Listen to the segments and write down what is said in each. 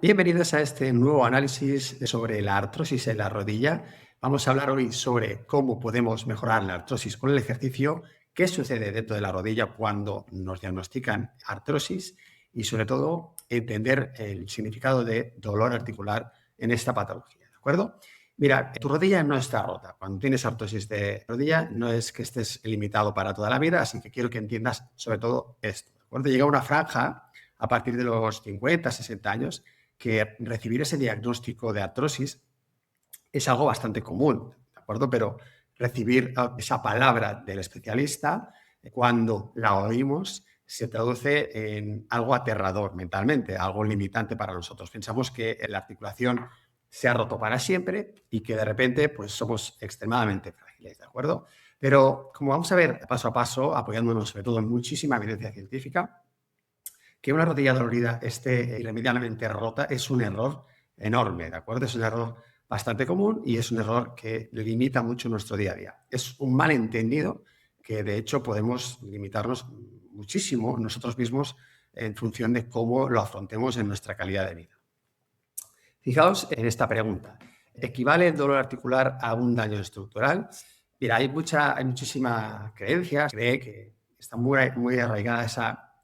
Bienvenidos a este nuevo análisis sobre la artrosis en la rodilla. Vamos a hablar hoy sobre cómo podemos mejorar la artrosis con el ejercicio, qué sucede dentro de la rodilla cuando nos diagnostican artrosis y, sobre todo, entender el significado de dolor articular en esta patología. ¿De acuerdo? Mira, tu rodilla no está rota. Cuando tienes artrosis de rodilla no es que estés limitado para toda la vida, así que quiero que entiendas sobre todo esto. ¿De acuerdo? Llega una franja a partir de los 50, 60 años que recibir ese diagnóstico de artrosis es algo bastante común, ¿de acuerdo? Pero recibir esa palabra del especialista, cuando la oímos, se traduce en algo aterrador mentalmente, algo limitante para nosotros. Pensamos que la articulación se ha roto para siempre y que de repente pues somos extremadamente frágiles, ¿de acuerdo? Pero como vamos a ver paso a paso, apoyándonos sobre todo en muchísima evidencia científica, que una rodilla dolorida esté irremediablemente rota es un error enorme, ¿de acuerdo? Es un error bastante común y es un error que limita mucho nuestro día a día. Es un malentendido que, de hecho, podemos limitarnos muchísimo nosotros mismos en función de cómo lo afrontemos en nuestra calidad de vida. Fijaos en esta pregunta. ¿Equivale el dolor articular a un daño estructural? Mira, hay muchísima creencia, cree que está muy arraigada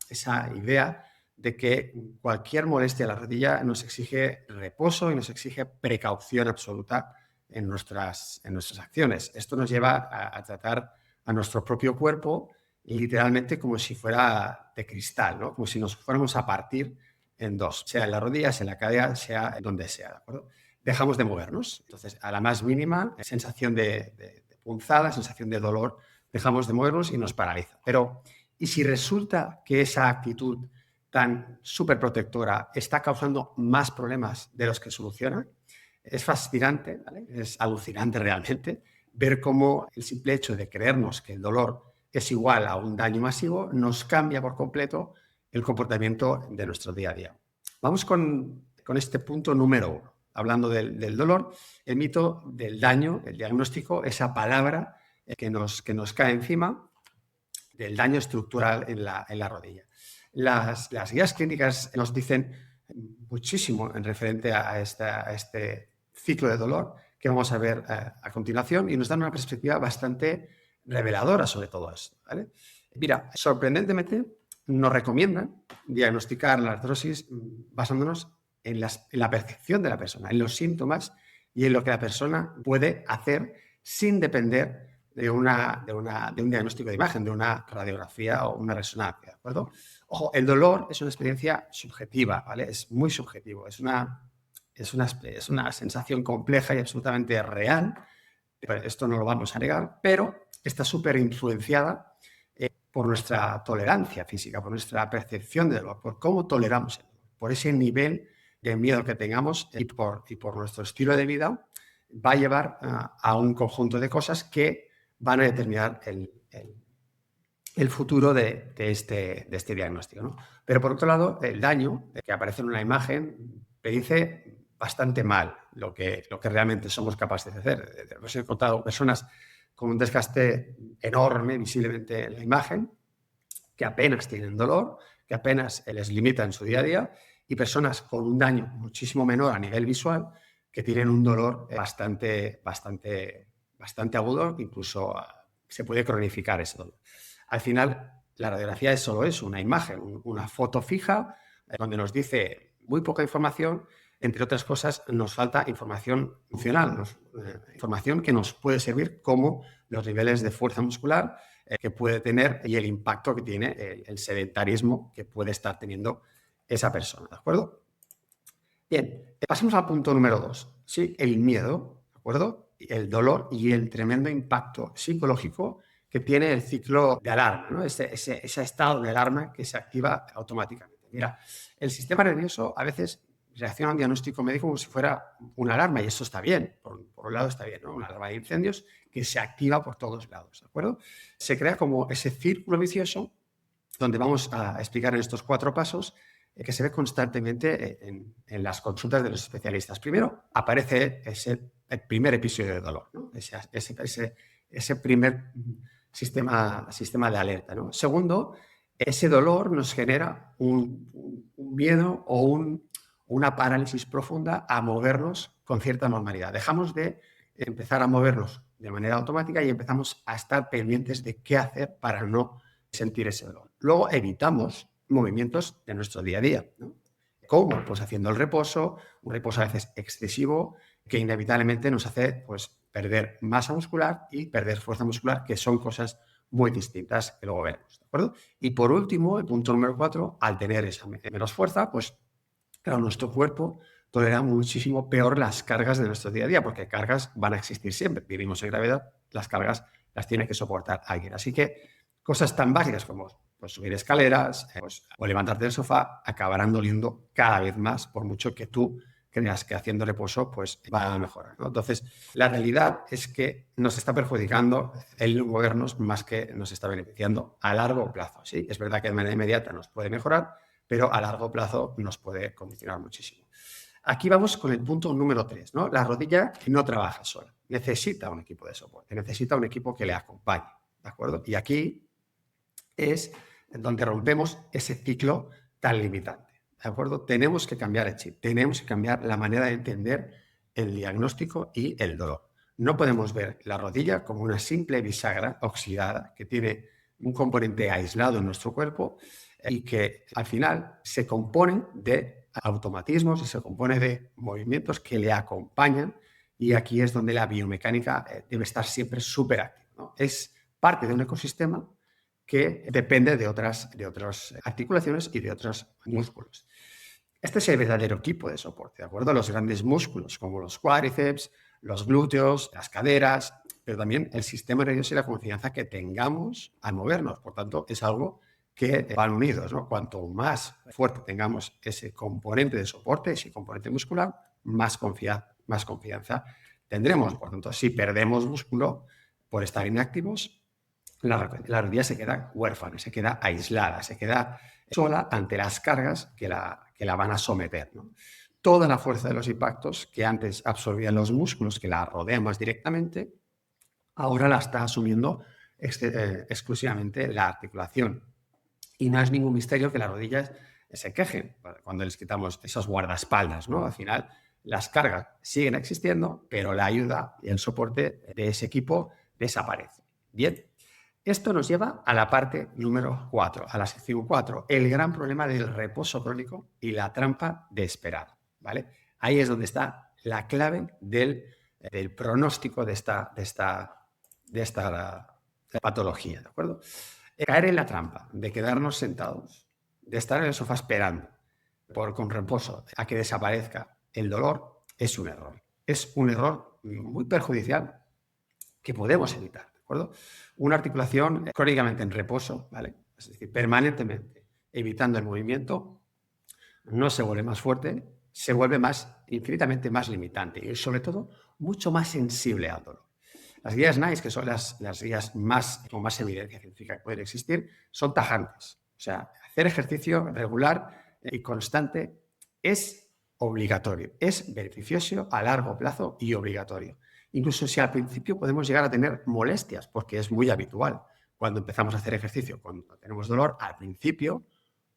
esa idea de que cualquier molestia en la rodilla nos exige reposo y nos exige precaución absoluta en nuestras acciones. Esto nos lleva a tratar a nuestro propio cuerpo literalmente como si fuera de cristal, ¿no? Como si nos fuéramos a partir en dos, sea en las rodillas, en la cadera, sea donde sea, ¿de acuerdo? Dejamos de movernos. Entonces, a la más mínima sensación de punzada, sensación de dolor, dejamos de movernos y nos paraliza. Pero, ¿y si resulta que esa actitud tan súper protectora está causando más problemas de los que soluciona? Es fascinante, ¿vale? Es alucinante realmente ver cómo el simple hecho de creernos que el dolor es igual a un daño masivo nos cambia por completo el comportamiento de nuestro día a día. Vamos con este punto número uno. Hablando del dolor, el mito del daño, el diagnóstico, esa palabra que nos cae encima del daño estructural en la rodilla. Las guías clínicas nos dicen muchísimo en referente a este ciclo de dolor que vamos a ver a continuación y nos dan una perspectiva bastante reveladora sobre todo esto, ¿vale? Mira, sorprendentemente nos recomiendan diagnosticar la artrosis basándonos en la percepción de la persona, en los síntomas y en lo que la persona puede hacer sin depender de un diagnóstico de imagen, de una radiografía o una resonancia, ¿de acuerdo? Ojo, el dolor es una experiencia subjetiva, ¿vale? Es muy subjetivo, es una sensación compleja y absolutamente real, esto no lo vamos a negar, pero está súper influenciada por nuestra tolerancia física, por nuestra percepción de dolor, por cómo toleramos el dolor, por ese nivel de miedo que tengamos y por nuestro estilo de vida, va a llevar a un conjunto de cosas que van a determinar el futuro de este diagnóstico, ¿no? Pero por otro lado, el daño que aparece en una imagen predice bastante mal lo que realmente somos capaces de hacer. Os he encontrado personas con un desgaste enorme visiblemente en la imagen, que apenas tienen dolor, que apenas les limita en su día a día, y personas con un daño muchísimo menor a nivel visual que tienen un dolor bastante agudo, incluso se puede cronificar ese dolor. Al final, la radiografía es solo eso, una imagen, una foto fija, donde nos dice muy poca información. Entre otras cosas, nos falta información funcional, información que nos puede servir como los niveles de fuerza muscular que puede tener y el impacto que tiene el sedentarismo que puede estar teniendo esa persona, ¿de acuerdo? Bien, pasemos al punto número 2, ¿sí? El miedo, ¿de acuerdo? El dolor y el tremendo impacto psicológico que tiene el ciclo de alarma, ¿no? Ese estado de alarma que se activa automáticamente. Mira, el sistema nervioso a veces reacciona a un diagnóstico médico como si fuera una alarma, y eso está bien, por un lado está bien, ¿no? Una alarma de incendios que se activa por todos lados, ¿de acuerdo? Se crea como ese círculo vicioso donde vamos a explicar en estos 4 pasos que se ve constantemente en las consultas de los especialistas. Primero, aparece el primer episodio de dolor, ¿no? Ese primer sistema de alerta, ¿no? Segundo, ese dolor nos genera un miedo o una parálisis profunda a movernos con cierta normalidad. Dejamos de empezar a movernos de manera automática y empezamos a estar pendientes de qué hacer para no sentir ese dolor. Luego evitamos movimientos de nuestro día a día, ¿no? ¿Cómo? Pues haciendo el reposo, un reposo a veces excesivo, que inevitablemente nos hace pues, perder masa muscular y perder fuerza muscular, que son cosas muy distintas que luego veremos, ¿de acuerdo? Y por último, el punto número 4, al tener esa menos fuerza, pues claro, nuestro cuerpo tolera muchísimo peor las cargas de nuestro día a día, porque cargas van a existir siempre. Vivimos en gravedad, las cargas las tiene que soportar alguien. Así que cosas tan básicas como pues, subir escaleras pues, o levantarte del sofá acabarán doliendo cada vez más, por mucho que tú creas que haciendo reposo pues, va a mejorar, ¿no? Entonces, la realidad es que nos está perjudicando el movernos más que nos está beneficiando a largo plazo. ¿Sí? Es verdad que de manera inmediata nos puede mejorar, pero a largo plazo nos puede condicionar muchísimo. Aquí vamos con el punto número 3, ¿no? La rodilla no trabaja sola, necesita un equipo de soporte, necesita un equipo que le acompañe, ¿de acuerdo? Y aquí es donde rompemos ese ciclo tan limitante, ¿de acuerdo? Tenemos que cambiar el chip, tenemos que cambiar la manera de entender el diagnóstico y el dolor. No podemos ver la rodilla como una simple bisagra oxidada que tiene un componente aislado en nuestro cuerpo y que al final se compone de automatismos y se compone de movimientos que le acompañan, y aquí es donde la biomecánica debe estar siempre súper activa, ¿no? Es parte de un ecosistema que depende de otras articulaciones y de otros músculos. Este es el verdadero equipo de soporte, ¿de acuerdo? Los grandes músculos como los cuádriceps, los glúteos, las caderas, pero también el sistema nervioso y la confianza que tengamos al movernos. Por tanto, es algo que van unidos, ¿no? Cuanto más fuerte tengamos ese componente de soporte, ese componente muscular, más confianza tendremos. Por tanto, si perdemos músculo por estar inactivos, la rodilla se queda huérfana, se queda aislada, se queda sola ante las cargas que la van a someter, ¿no? Toda la fuerza de los impactos que antes absorbían los músculos que la rodean más directamente, ahora la está asumiendo exclusivamente la articulación. Y no es ningún misterio que las rodillas se quejen cuando les quitamos esos guardaespaldas, ¿no? Al final, las cargas siguen existiendo, pero la ayuda y el soporte de ese equipo desaparece. Bien, esto nos lleva a la parte número 4, a la sección 4, el gran problema del reposo crónico y la trampa de esperar, ¿vale? Ahí es donde está la clave del pronóstico de esta patología, ¿de acuerdo? Caer en la trampa de quedarnos sentados, de estar en el sofá esperando con reposo a que desaparezca el dolor, es un error. Es un error muy perjudicial que podemos evitar, ¿de acuerdo? Una articulación crónicamente en reposo, ¿vale? Es decir, permanentemente evitando el movimiento, no se vuelve más fuerte, se vuelve infinitamente más limitante y sobre todo mucho más sensible al dolor. Las guías NICE, que son las guías con más evidencia científica que pueden existir, son tajantes. O sea, hacer ejercicio regular y constante es obligatorio, es beneficioso a largo plazo y obligatorio. Incluso si al principio podemos llegar a tener molestias, porque es muy habitual cuando empezamos a hacer ejercicio, cuando tenemos dolor, al principio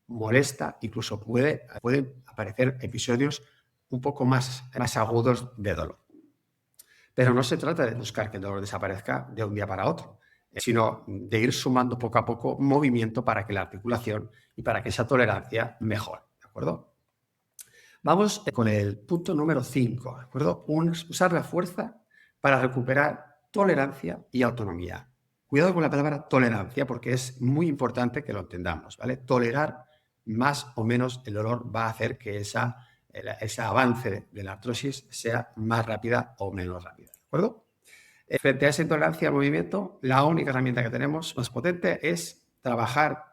molesta, incluso pueden aparecer episodios un poco más agudos de dolor. Pero no se trata de buscar que el dolor desaparezca de un día para otro, sino de ir sumando poco a poco movimiento para que la articulación y para que esa tolerancia mejore, ¿de acuerdo? Vamos con el punto número 5, ¿de acuerdo? Usar la fuerza para recuperar tolerancia y autonomía. Cuidado con la palabra tolerancia porque es muy importante que lo entendamos, ¿vale? Tolerar más o menos el dolor va a hacer que ese avance de la artrosis sea más rápida o menos rápida, ¿de acuerdo? Frente a esa intolerancia al movimiento, la única herramienta que tenemos más potente es trabajar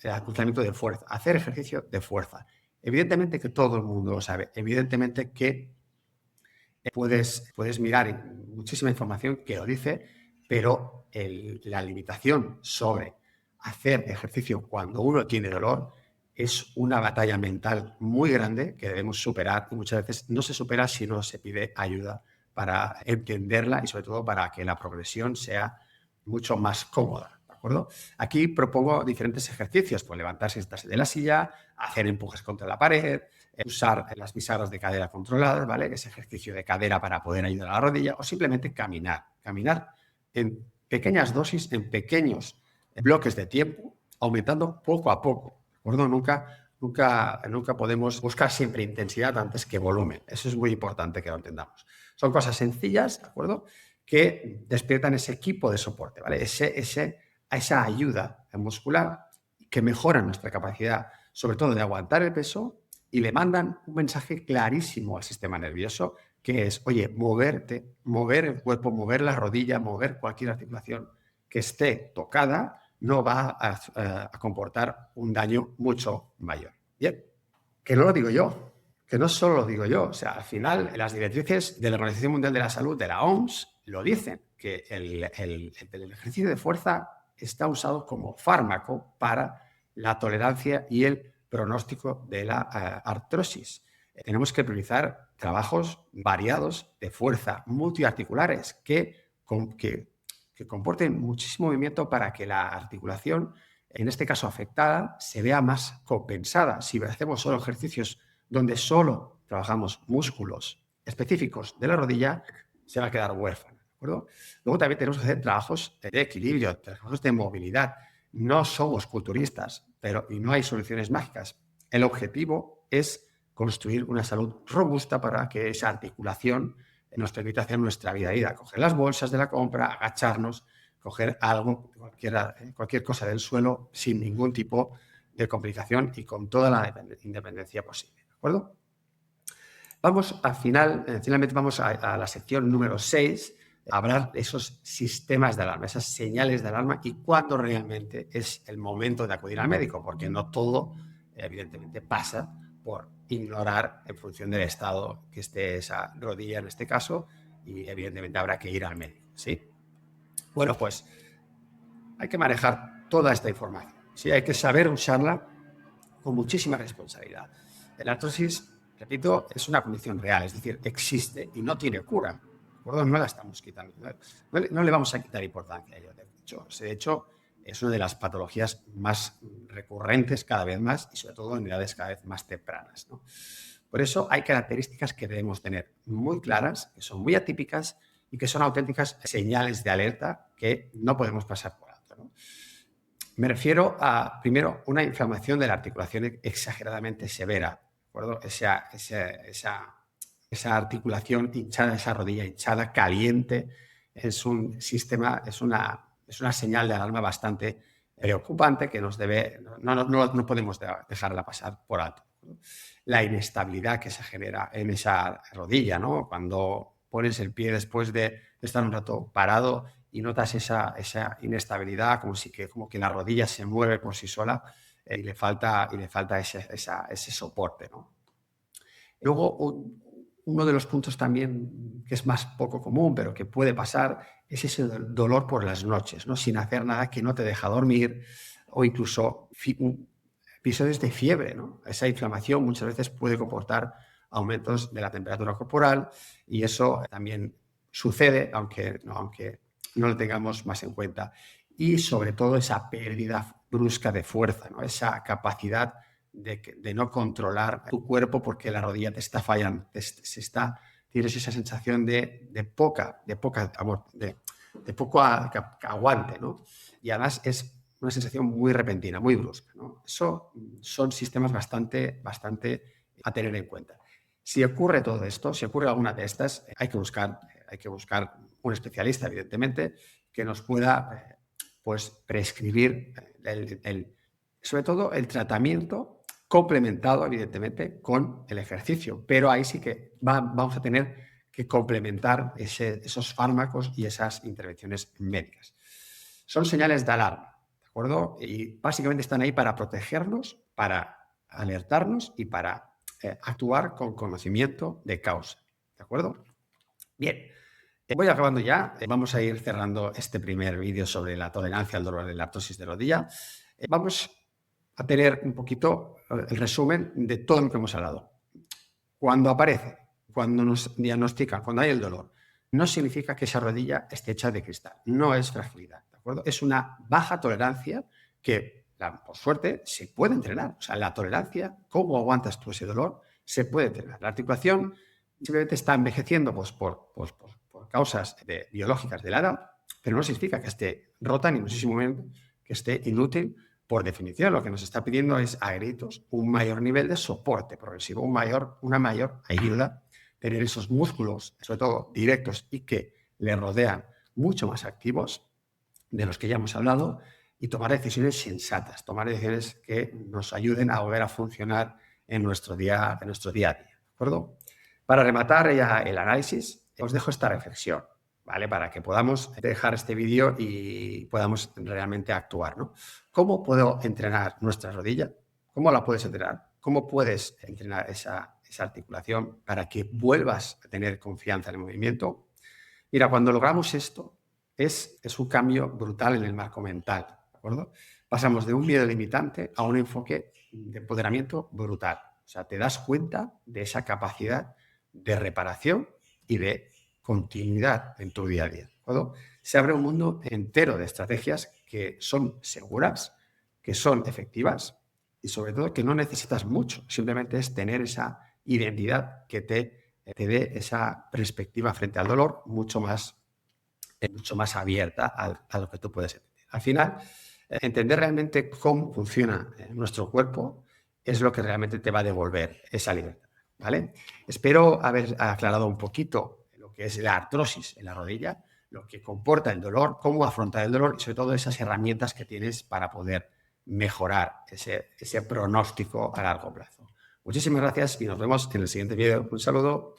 el acumulamiento de fuerza, hacer ejercicio de fuerza. Evidentemente que todo el mundo lo sabe, evidentemente que puedes mirar muchísima información que lo dice, pero la limitación sobre hacer ejercicio cuando uno tiene dolor es una batalla mental muy grande que debemos superar y muchas veces no se supera si no se pide ayuda para entenderla y sobre todo para que la progresión sea mucho más cómoda, ¿de acuerdo? Aquí propongo diferentes ejercicios, pues levantarse y sentarse de la silla, hacer empujes contra la pared, usar las bisagras de cadera controladas, ¿vale? Ese ejercicio de cadera para poder ayudar a la rodilla, o simplemente caminar. Caminar en pequeñas dosis, en pequeños bloques de tiempo, aumentando poco a poco, ¿de acuerdo? Nunca podemos buscar siempre intensidad antes que volumen. Eso es muy importante que lo entendamos. Son cosas sencillas, ¿de acuerdo?, que despiertan ese equipo de soporte, ¿vale? Esa ayuda muscular que mejora nuestra capacidad, sobre todo de aguantar el peso, y le mandan un mensaje clarísimo al sistema nervioso, que es, oye, moverte, mover el cuerpo, mover la rodilla, mover cualquier articulación que esté tocada, no va a comportar un daño mucho mayor. Bien, que no lo digo yo, que no solo lo digo yo, o sea, al final las directrices de la Organización Mundial de la Salud, de la OMS, lo dicen, que el ejercicio de fuerza está usado como fármaco para la tolerancia y el pronóstico de la artrosis. Tenemos que priorizar trabajos variados de fuerza multiarticulares que comporten muchísimo movimiento para que la articulación, en este caso afectada, se vea más compensada. Si hacemos solo ejercicios donde solo trabajamos músculos específicos de la rodilla, se va a quedar huérfana, ¿de acuerdo? Luego también tenemos que hacer trabajos de equilibrio, trabajos de movilidad. No somos culturistas, y no hay soluciones mágicas. El objetivo es construir una salud robusta para que esa articulación nos permita hacer nuestra vida a día, coger las bolsas de la compra, agacharnos, coger algo, cualquier cosa del suelo sin ningún tipo de complicación y con toda la independencia posible, ¿de acuerdo? Finalmente vamos a la sección número 6, a hablar de esos sistemas de alarma, esas señales de alarma y cuándo realmente es el momento de acudir al médico, porque no todo, evidentemente, pasa por ignorar en función del estado que esté esa rodilla en este caso, y evidentemente habrá que ir al médico, ¿sí? Bueno, pues hay que manejar toda esta información, ¿sí? Hay que saber usarla con muchísima responsabilidad. La artrosis, repito, es una condición real, es decir, existe y no tiene cura. No la estamos quitando, no le vamos a quitar importancia a ello. De hecho, es una de las patologías más recurrentes cada vez más y sobre todo en edades cada vez más tempranas, ¿no? Por eso hay características que debemos tener muy claras, que son muy atípicas y que son auténticas señales de alerta que no podemos pasar por alto, ¿no? Me refiero a, primero, una inflamación de la articulación exageradamente severa, ¿de acuerdo? Esa articulación hinchada, esa rodilla hinchada, caliente, es una señal de alarma bastante preocupante que no podemos dejarla pasar por alto. La inestabilidad que se genera en esa rodilla, ¿no? Cuando pones el pie después de estar un rato parado y notas esa inestabilidad, como que la rodilla se mueve por sí sola y le falta ese soporte, ¿no? Luego, uno de los puntos también que es más poco común, pero que puede pasar, es ese dolor por las noches, ¿no? Sin hacer nada que no te deja dormir, o incluso episodios de fiebre, ¿no? Esa inflamación muchas veces puede comportar aumentos de la temperatura corporal y eso también sucede, aunque no lo tengamos más en cuenta. Y sobre todo esa pérdida brusca de fuerza, ¿no? Esa capacidad de no controlar tu cuerpo porque la rodilla te está fallando, tienes esa sensación de poco aguante, ¿no? Y además es una sensación muy repentina, muy brusca, ¿no? Eso son sistemas bastante a tener en cuenta. Si ocurre todo esto, si ocurre alguna de estas, hay que buscar un especialista, evidentemente, que nos pueda prescribir sobre todo el tratamiento complementado, evidentemente, con el ejercicio. Pero ahí sí que vamos a tener que complementar esos fármacos y esas intervenciones médicas. Son señales de alarma, ¿de acuerdo? Y básicamente están ahí para protegernos, para alertarnos y para actuar con conocimiento de causa, ¿de acuerdo? Bien, voy acabando ya. Vamos a ir cerrando este primer vídeo sobre la tolerancia al dolor de la artrosis de rodilla. Vamos a tener un poquito el resumen de todo lo que hemos hablado. Cuando aparece, cuando nos diagnostican, cuando hay el dolor, no significa que esa rodilla esté hecha de cristal, no es fragilidad, ¿de acuerdo? Es una baja tolerancia que, por suerte, se puede entrenar. O sea, la tolerancia, cómo aguantas tú ese dolor, se puede deteriorar. La articulación simplemente está envejeciendo pues, por causas biológicas de la edad, pero no significa que esté rota ni muchísimo menos que esté inútil. Por definición, lo que nos está pidiendo es a gritos un mayor nivel de soporte progresivo, una mayor ayuda, tener esos músculos, sobre todo directos y que le rodean, mucho más activos de los que ya hemos hablado, y tomar decisiones sensatas, tomar decisiones que nos ayuden a volver a funcionar en nuestro día a día. ¿De acuerdo? Para rematar ya el análisis, os dejo esta reflexión, ¿vale? Para que podamos dejar este vídeo y podamos realmente actuar, ¿no? ¿Cómo puedo entrenar nuestra rodilla? ¿Cómo la puedes entrenar? ¿Cómo puedes entrenar esa articulación para que vuelvas a tener confianza en el movimiento? Mira, cuando logramos esto, es un cambio brutal en el marco mental, ¿de acuerdo? Pasamos de un miedo limitante a un enfoque de empoderamiento brutal. O sea, te das cuenta de esa capacidad de reparación y de continuidad en tu día a día, ¿de acuerdo? Se abre un mundo entero de estrategias que son seguras, que son efectivas y sobre todo que no necesitas mucho. Simplemente es tener esa identidad que te dé esa perspectiva frente al dolor mucho más abierta a lo que tú puedes entender. Al final, entender realmente cómo funciona nuestro cuerpo es lo que realmente te va a devolver esa libertad, ¿vale? Espero haber aclarado un poquito lo que es la artrosis en la rodilla, lo que comporta el dolor, cómo afrontar el dolor y sobre todo esas herramientas que tienes para poder mejorar ese pronóstico a largo plazo. Muchísimas gracias y nos vemos en el siguiente vídeo. Un saludo.